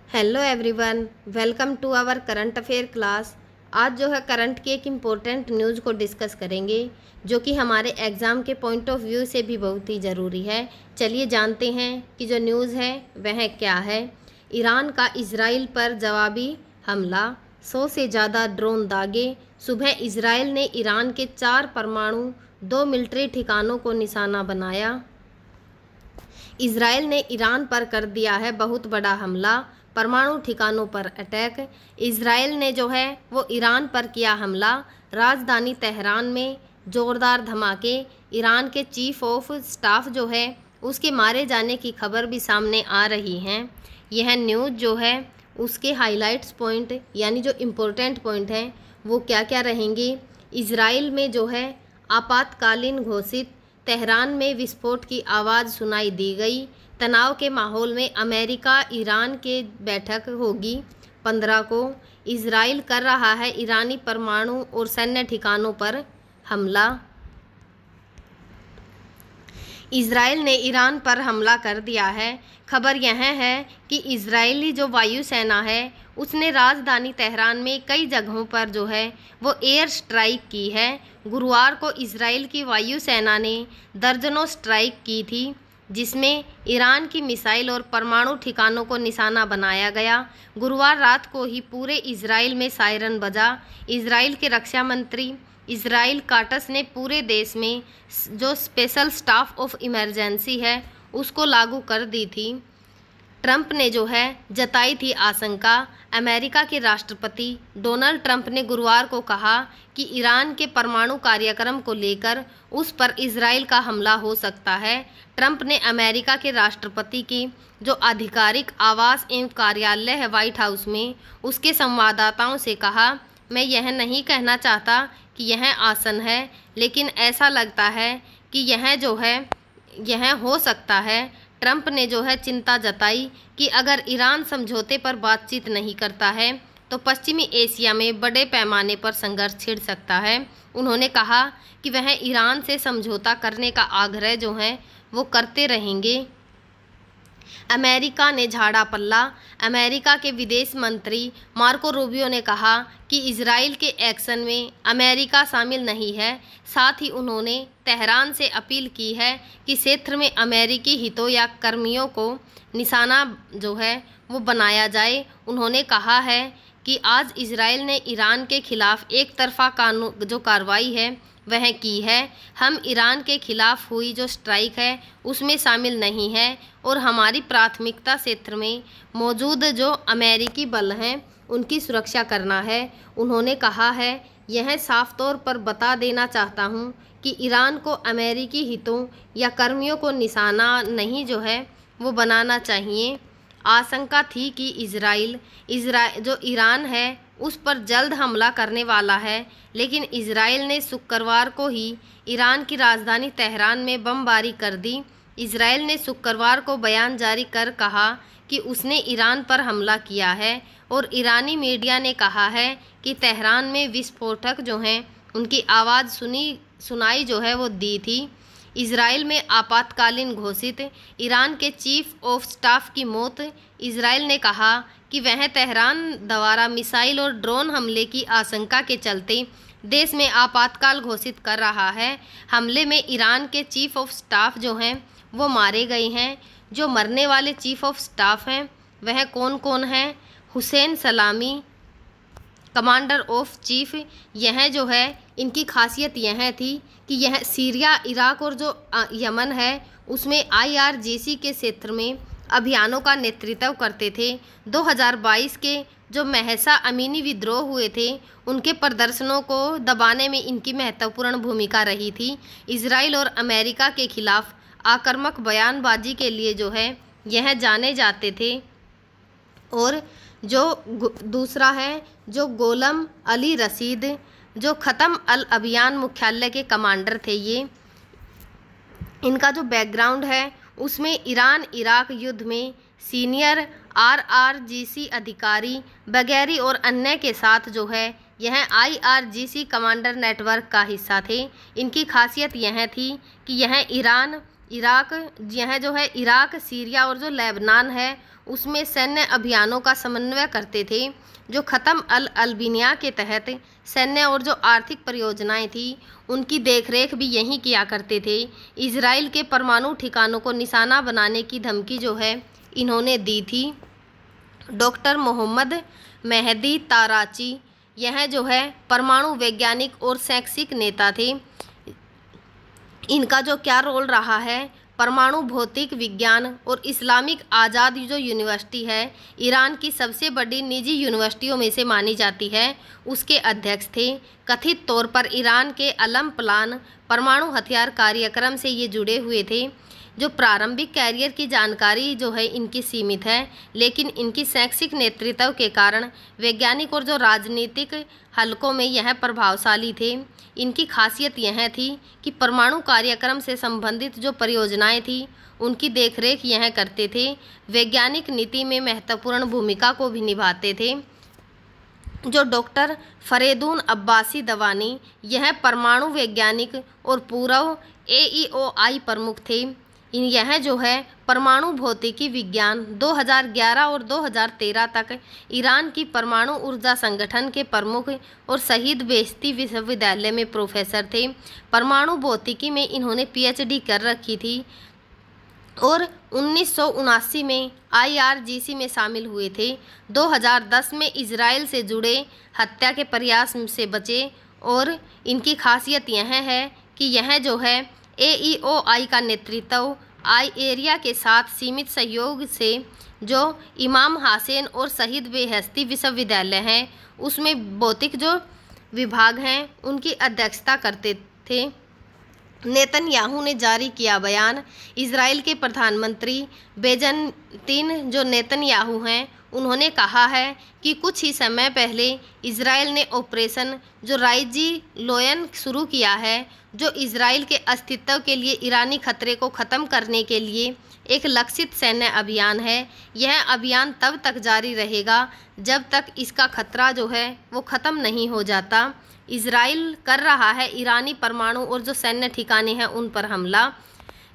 Hello everyone, welcome to our current affair class. आज जो है करंट की एक इम्पोर्टेंट न्यूज़ को डिस्कस करेंगे जो कि हमारे एग्ज़ाम के पॉइंट ऑफ व्यू से भी बहुत ही ज़रूरी है। चलिए जानते हैं कि जो न्यूज़ है वह क्या है। ईरान का इजराइल पर जवाबी हमला, 100 से ज़्यादा ड्रोन दागे। सुबह इजराइल ने ईरान के 4 परमाणु 2 मिलिट्री ठिकानों को निशाना बनाया। इजराइल ने ईरान पर कर दिया है बहुत बड़ा हमला, परमाणु ठिकानों पर अटैक। इजराइल ने जो है वो ईरान पर किया हमला। राजधानी तेहरान में ज़ोरदार धमाके। ईरान के चीफ ऑफ स्टाफ जो है उसके मारे जाने की खबर भी सामने आ रही हैं। यह न्यूज़ जो है उसके हाइलाइट्स पॉइंट यानी जो इम्पोर्टेंट पॉइंट हैं वो क्या क्या रहेंगे। इजराइल में जो है आपातकालीन घोषित। तेहरान में विस्फोट की आवाज़ सुनाई दी गई। तनाव के माहौल में अमेरिका ईरान के बैठक होगी 15 को। इजराइल कर रहा है ईरानी परमाणु और सैन्य ठिकानों पर हमला। इजराइल ने ईरान पर हमला कर दिया है। खबर यह है कि इजरायली जो वायुसेना है उसने राजधानी तेहरान में कई जगहों पर जो है वो एयर स्ट्राइक की है। गुरुवार को इजराइल की वायुसेना ने दर्जनों स्ट्राइक की थी जिसमें ईरान की मिसाइल और परमाणु ठिकानों को निशाना बनाया गया। गुरुवार रात को ही पूरे इजराइल में सायरन बजा। इजराइल के रक्षा मंत्री इजराइल काटस ने पूरे देश में जो स्पेशल स्टाफ ऑफ इमरजेंसी है उसको लागू कर दी थी। ट्रंप ने जो है जताई थी आशंका। अमेरिका के राष्ट्रपति डोनाल्ड ट्रंप ने गुरुवार को कहा कि ईरान के परमाणु कार्यक्रम को लेकर उस पर इजराइल का हमला हो सकता है। ट्रंप ने अमेरिका के राष्ट्रपति की जो आधिकारिक आवास एवं कार्यालय है व्हाइट हाउस में उसके संवाददाताओं से कहा, मैं यह नहीं कहना चाहता कि यह आसन है, लेकिन ऐसा लगता है कि यह जो है यह हो सकता है। ट्रंप ने जो है चिंता जताई कि अगर ईरान समझौते पर बातचीत नहीं करता है तो पश्चिमी एशिया में बड़े पैमाने पर संघर्ष छिड़ सकता है। उन्होंने कहा कि वह ईरान से समझौता करने का आग्रह जो है वो करते रहेंगे। अमेरिका ने झाड़ा पल्ला। अमेरिका के विदेश मंत्री मार्को रूबियो ने कहा कि इजराइल के एक्शन में अमेरिका शामिल नहीं है। साथ ही उन्होंने तेहरान से अपील की है कि क्षेत्र में अमेरिकी हितों या कर्मियों को निशाना जो है वो बनाया जाए। उन्होंने कहा है कि आज इजराइल ने ईरान के खिलाफ एक तरफा कानून जो कार्रवाई है वह की है। हम ईरान के खिलाफ हुई जो स्ट्राइक है उसमें शामिल नहीं है और हमारी प्राथमिकता क्षेत्र में मौजूद जो अमेरिकी बल हैं उनकी सुरक्षा करना है। उन्होंने कहा है, यह साफ तौर पर बता देना चाहता हूं कि ईरान को अमेरिकी हितों या कर्मियों को निशाना नहीं जो है वो बनाना चाहिए। आशंका थी कि इजराइल जो ईरान है उस पर जल्द हमला करने वाला है, लेकिन इजराइल ने शुक्रवार को ही ईरान की राजधानी तेहरान में बमबारी कर दी। इजराइल ने शुक्रवार को बयान जारी कर कहा कि उसने ईरान पर हमला किया है और ईरानी मीडिया ने कहा है कि तेहरान में विस्फोटक जो हैं उनकी आवाज़ सुनाई जो है वो दी थी। इजराइल में आपातकालीन घोषित। ईरान के चीफ ऑफ स्टाफ की मौत। इजराइल ने कहा कि वह तेहरान द्वारा मिसाइल और ड्रोन हमले की आशंका के चलते देश में आपातकाल घोषित कर रहा है। हमले में ईरान के चीफ ऑफ स्टाफ जो हैं वो मारे गए हैं। जो मरने वाले चीफ ऑफ स्टाफ हैं वह कौन कौन हैं? हुसैन सलामी, कमांडर ऑफ चीफ। यह जो है इनकी खासियत यह थी कि यह सीरिया, इराक और जो यमन है उसमें IRGC के क्षेत्र में अभियानों का नेतृत्व करते थे। 2022 के जो महसा अमीनी विद्रोह हुए थे उनके प्रदर्शनों को दबाने में इनकी महत्वपूर्ण भूमिका रही थी। इजराइल और अमेरिका के खिलाफ आक्रामक बयानबाजी के लिए जो है यह जाने जाते थे। और जो दूसरा है जो गोलम अली रशीद, जो ख़त्म अल अभियान मुख्यालय के कमांडर थे। ये इनका जो बैकग्राउंड है उसमें ईरान इराक युद्ध में सीनियर RRGC अधिकारी वगैरह और अन्य के साथ जो है यह IRGC कमांडर नेटवर्क का हिस्सा थे। इनकी खासियत यह थी कि यह इराक, यह जो है इराक, सीरिया और जो लेबनान है उसमें सैन्य अभियानों का समन्वय करते थे, जो ख़त्म अल-अलबिनिया के तहत सैन्य और जो आर्थिक परियोजनाएं थी उनकी देखरेख भी यही किया करते थे। इजराइल के परमाणु ठिकानों को निशाना बनाने की धमकी जो है इन्होंने दी थी। डॉक्टर मोहम्मद मेहदी ताराची यह जो है परमाणु वैज्ञानिक और शैक्षिक नेता थे। इनका जो क्या रोल रहा है, परमाणु भौतिक विज्ञान और इस्लामिक आज़ाद जो यूनिवर्सिटी है, ईरान की सबसे बड़ी निजी यूनिवर्सिटियों में से मानी जाती है, उसके अध्यक्ष थे। कथित तौर पर ईरान के अलम प्लान परमाणु हथियार कार्यक्रम से ये जुड़े हुए थे। जो प्रारंभिक कैरियर की जानकारी जो है इनकी सीमित है, लेकिन इनकी शैक्षिक नेतृत्व के कारण वैज्ञानिक और जो राजनीतिक हलकों में यह प्रभावशाली थे। इनकी खासियत यह थी कि परमाणु कार्यक्रम से संबंधित जो परियोजनाएं थी उनकी देखरेख यह करते थे। वैज्ञानिक नीति में महत्वपूर्ण भूमिका को भी निभाते थे। जो डॉक्टर फरेदून अब्बासी दवानी यह परमाणु वैज्ञानिक और पूर्व AEOI प्रमुख थे। यह जो है परमाणु भौतिकी विज्ञान 2011 और 2013 तक ईरान की परमाणु ऊर्जा संगठन के प्रमुख और शहीद बेहेश्ती विश्वविद्यालय में प्रोफेसर थे। परमाणु भौतिकी में इन्होंने PhD कर रखी थी और 1979 में IRGC में शामिल हुए थे। 2010 में इजराइल से जुड़े हत्या के प्रयास से बचे और इनकी खासियत यह है कि यह जो है AEOI का नेतृत्व एरिया के साथ सीमित सहयोग से जो इमाम हसैन और शहीद बेहेश्ती विश्वविद्यालय हैं उसमें भौतिक जो विभाग हैं उनकी अध्यक्षता करते थे। नेतन्याहू ने जारी किया बयान। इजराइल के प्रधानमंत्री बेंजामिन जो नेतन्याहू हैं उन्होंने कहा है कि कुछ ही समय पहले इजराइल ने ऑपरेशन जो राइजी लोयन शुरू किया है, जो इजराइल के अस्तित्व के लिए ईरानी खतरे को ख़त्म करने के लिए एक लक्षित सैन्य अभियान है। यह अभियान तब तक जारी रहेगा जब तक इसका खतरा जो है वो ख़त्म नहीं हो जाता। इजराइल कर रहा है ईरानी परमाणु और जो सैन्य ठिकाने हैं उन पर हमला।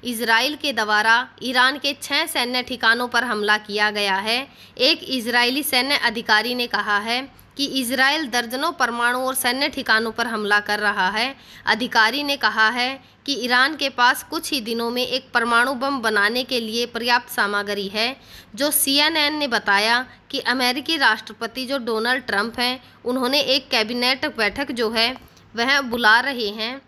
इजराइल के द्वारा ईरान के 6 सैन्य ठिकानों पर हमला किया गया है। एक इजरायली सैन्य अधिकारी ने कहा है कि इजराइल दर्जनों परमाणु और सैन्य ठिकानों पर हमला कर रहा है। अधिकारी ने कहा है कि ईरान के पास कुछ ही दिनों में एक परमाणु बम बनाने के लिए पर्याप्त सामग्री है। जो CNN ने बताया कि अमेरिकी राष्ट्रपति जो डोनाल्ड ट्रंप हैं उन्होंने एक कैबिनेट बैठक जो है वह बुला रहे हैं।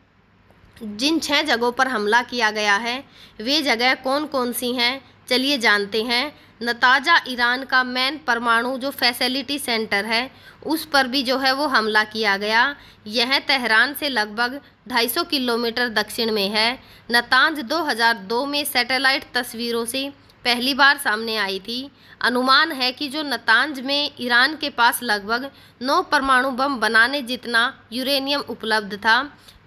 जिन 6 जगहों पर हमला किया गया है वे जगह कौन कौन सी हैं, चलिए जानते हैं। नताजा ईरान का मेन परमाणु जो फैसिलिटी सेंटर है उस पर भी जो है वो हमला किया गया। यह तेहरान से लगभग 250 किलोमीटर दक्षिण में है। नतांज 2002 में सैटेलाइट तस्वीरों से पहली बार सामने आई थी। अनुमान है कि जो नतांज में ईरान के पास लगभग 9 परमाणु बम बनाने जितना यूरेनियम उपलब्ध था।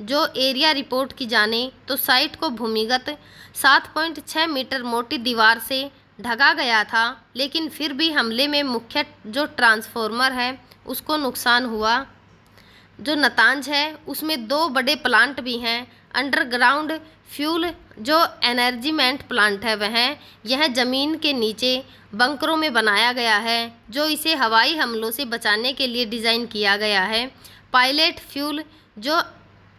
जो एरिया रिपोर्ट की जाने तो साइट को भूमिगत 7.6 मीटर मोटी दीवार से ढका गया था, लेकिन फिर भी हमले में मुख्य जो ट्रांसफॉर्मर है उसको नुकसान हुआ। जो नतांज है उसमें 2 बड़े प्लांट भी हैं। अंडरग्राउंड फ्यूल जो एनर्जीमेंट प्लांट है वह यह ज़मीन के नीचे बंकरों में बनाया गया है, जो इसे हवाई हमलों से बचाने के लिए डिज़ाइन किया गया है। पायलट फ्यूल जो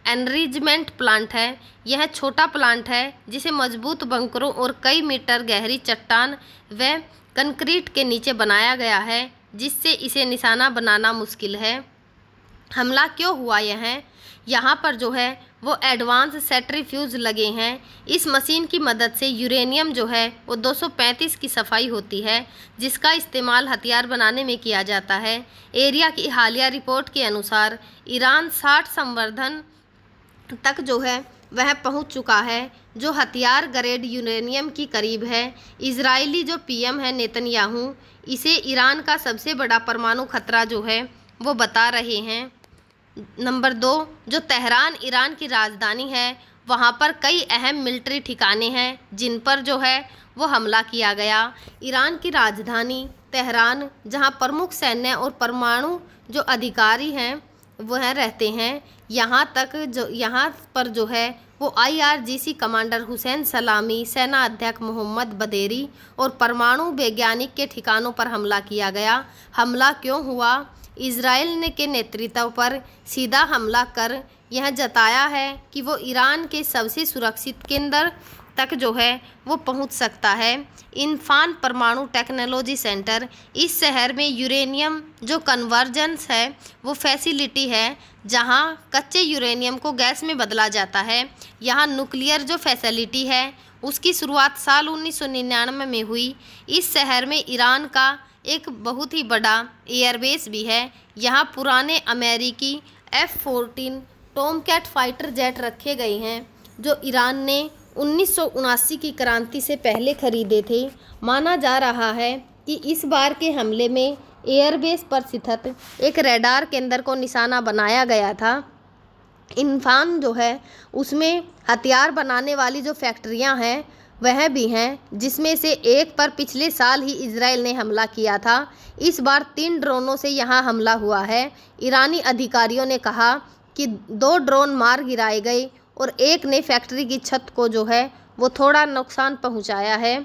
एनरिचमेंट प्लांट है यह छोटा प्लांट है जिसे मजबूत बंकरों और कई मीटर गहरी चट्टान व कंक्रीट के नीचे बनाया गया है, जिससे इसे निशाना बनाना मुश्किल है। हमला क्यों हुआ यहाँ पर जो है वो एडवांस सेंट्रीफ्यूज लगे हैं। इस मशीन की मदद से यूरेनियम जो है वो 235 की सफाई होती है, जिसका इस्तेमाल हथियार बनाने में किया जाता है। एरिया की हालिया रिपोर्ट के अनुसार ईरान 60 संवर्धन तक जो है वह पहुंच चुका है, जो हथियार ग्रेड यूरेनियम की करीब है। इजरायली जो PM है नेतन्याहू इसे ईरान का सबसे बड़ा परमाणु खतरा जो है वो बता रहे हैं। नंबर 2, जो तेहरान ईरान की राजधानी है वहाँ पर कई अहम मिलिट्री ठिकाने हैं जिन पर जो है वो हमला किया गया। ईरान की राजधानी तेहरान जहाँ प्रमुख सैन्य और परमाणु जो अधिकारी हैं वह रहते हैं, यहाँ पर जो है वो IRGC कमांडर हुसैन सलामी, सेना अध्यक्ष मोहम्मद बदेरी और परमाणु वैज्ञानिक के ठिकानों पर हमला किया गया। हमला क्यों हुआ? इजराइल के नेतृत्व पर सीधा हमला कर यह जताया है कि वो ईरान के सबसे सुरक्षित केंद्र तक जो है वो पहुंच सकता है। इन्फान परमाणु टेक्नोलॉजी सेंटर, इस शहर में यूरेनियम जो कन्वर्जेंस है वो फैसिलिटी है जहां कच्चे यूरेनियम को गैस में बदला जाता है। यहाँ न्यूक्लियर जो फैसिलिटी है उसकी शुरुआत साल 1999 में हुई। इस शहर में ईरान का एक बहुत ही बड़ा एयरबेस भी है। यहाँ पुराने अमेरिकी F-14 टॉमकैट फाइटर जेट रखे गए हैं जो ईरान ने 1979 की क्रांति से पहले खरीदे थे। माना जा रहा है कि इस बार के हमले में एयरबेस पर स्थित एक रडार केंद्र को निशाना बनाया गया था। इन्फान जो है उसमें हथियार बनाने वाली जो फैक्ट्रियां हैं वह भी हैं, जिसमें से एक पर पिछले साल ही इजराइल ने हमला किया था। इस बार 3 ड्रोनों से यहां हमला हुआ है। ईरानी अधिकारियों ने कहा कि 2 ड्रोन मार गिराए गए और एक ने फैक्ट्री की छत को जो है वो थोड़ा नुकसान पहुंचाया है।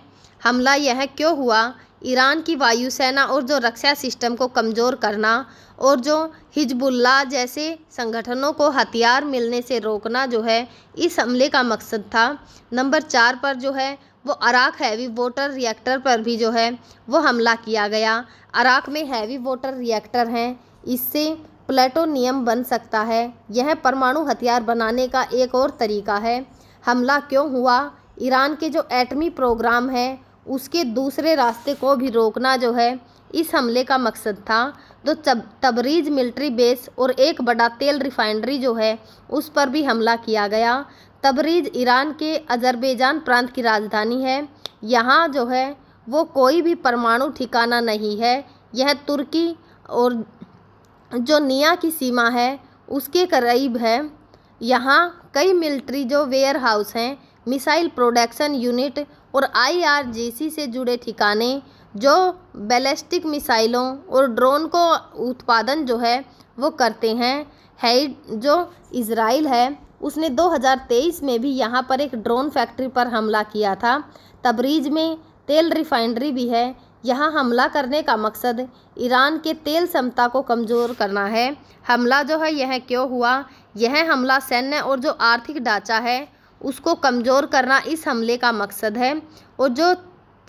हमला यह क्यों हुआ? ईरान की वायुसेना और जो रक्षा सिस्टम को कमज़ोर करना और जो हिजबुल्लाह जैसे संगठनों को हथियार मिलने से रोकना जो है इस हमले का मकसद था। नंबर 4 पर जो है वो अराक हैवी वाटर रिएक्टर पर भी जो है वो हमला किया गया। अराक में हैवी वाटर रिएक्टर हैं, इससे प्लूटोनियम बन सकता है। यह परमाणु हथियार बनाने का एक और तरीका है। हमला क्यों हुआ? ईरान के जो एटमी प्रोग्राम है उसके दूसरे रास्ते को भी रोकना जो है इस हमले का मकसद था। तो तबरीज मिलिट्री बेस और एक बड़ा तेल रिफाइनरी जो है उस पर भी हमला किया गया। तबरीज ईरान के अजरबैजान प्रांत की राजधानी है। यहाँ जो है वो कोई भी परमाणु ठिकाना नहीं है। यह तुर्की और जो निया की सीमा है उसके करीब है। यहाँ कई मिलिट्री जो वेयर हाउस हैं, मिसाइल प्रोडक्शन यूनिट और IRGC से जुड़े ठिकाने जो बैलिस्टिक मिसाइलों और ड्रोन को उत्पादन जो है वो करते हैं। जो इजराइल है उसने 2023 में भी यहाँ पर एक ड्रोन फैक्ट्री पर हमला किया था। तबरीज में तेल रिफाइनरी भी है। यहाँ हमला करने का मकसद ईरान के तेल क्षमता को कमज़ोर करना है। हमला जो है यह क्यों हुआ? यह हमला सैन्य और जो आर्थिक ढांचा है उसको कमज़ोर करना इस हमले का मकसद है। और जो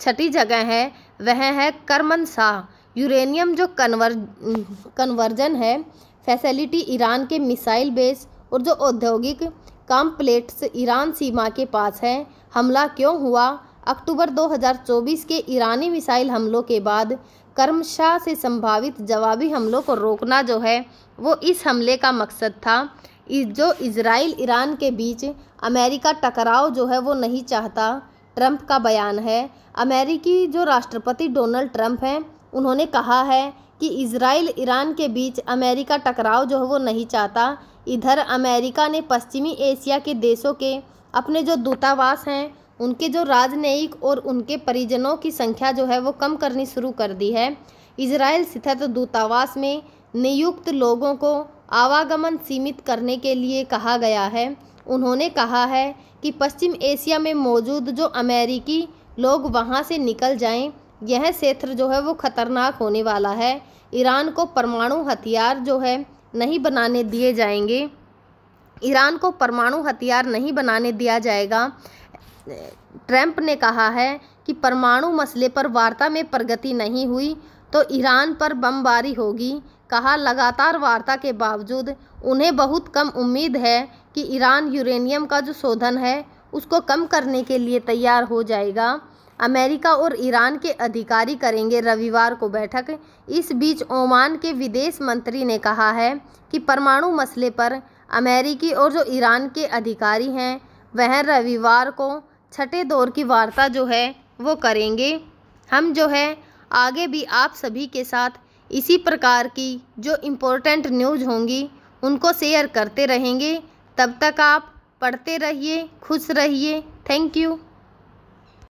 6ठी जगह है वह है करमनशाह यूरेनियम जो कन्वर्जन है फैसिलिटी। ईरान के मिसाइल बेस और जो औद्योगिक कॉम्प्लेक्स ईरान सीमा के पास है। हमला क्यों हुआ? अक्टूबर 2024 के ईरानी मिसाइल हमलों के बाद करमनशाह से संभावित जवाबी हमलों को रोकना जो है वो इस हमले का मकसद था। जो इजराइल ईरान के बीच अमेरिका टकराव जो है वो नहीं चाहता, ट्रंप का बयान है। अमेरिकी जो राष्ट्रपति डोनाल्ड ट्रंप हैं उन्होंने कहा है कि इजराइल ईरान के बीच अमेरिका टकराव जो है वो नहीं चाहता। इधर अमेरिका ने पश्चिमी एशिया के देशों के अपने जो दूतावास हैं उनके जो राजनयिक और उनके परिजनों की संख्या जो है वो कम करनी शुरू कर दी है। इजराइल स्थित दूतावास में नियुक्त लोगों को आवागमन सीमित करने के लिए कहा गया है। उन्होंने कहा है कि पश्चिम एशिया में मौजूद जो अमेरिकी लोग वहां से निकल जाएं। यह क्षेत्र जो है वो खतरनाक होने वाला है। ईरान को परमाणु हथियार जो है नहीं बनाने दिए जाएंगे। ईरान को परमाणु हथियार नहीं बनाने दिया जाएगा। ट्रंप ने कहा है कि परमाणु मसले पर वार्ता में प्रगति नहीं हुई तो ईरान पर बमबारी होगी। कहा लगातार वार्ता के बावजूद उन्हें बहुत कम उम्मीद है कि ईरान यूरेनियम का जो शोधन है उसको कम करने के लिए तैयार हो जाएगा। अमेरिका और ईरान के अधिकारी करेंगे रविवार को बैठक। इस बीच ओमान के विदेश मंत्री ने कहा है कि परमाणु मसले पर अमेरिकी और जो ईरान के अधिकारी हैं वह रविवार को 6ठे दौर की वार्ता जो है वो करेंगे। हम जो है आगे भी आप सभी के साथ इसी प्रकार की जो इम्पोर्टेंट न्यूज़ होंगी उनको शेयर करते रहेंगे। तब तक आप पढ़ते रहिए, खुश रहिए। Thank you.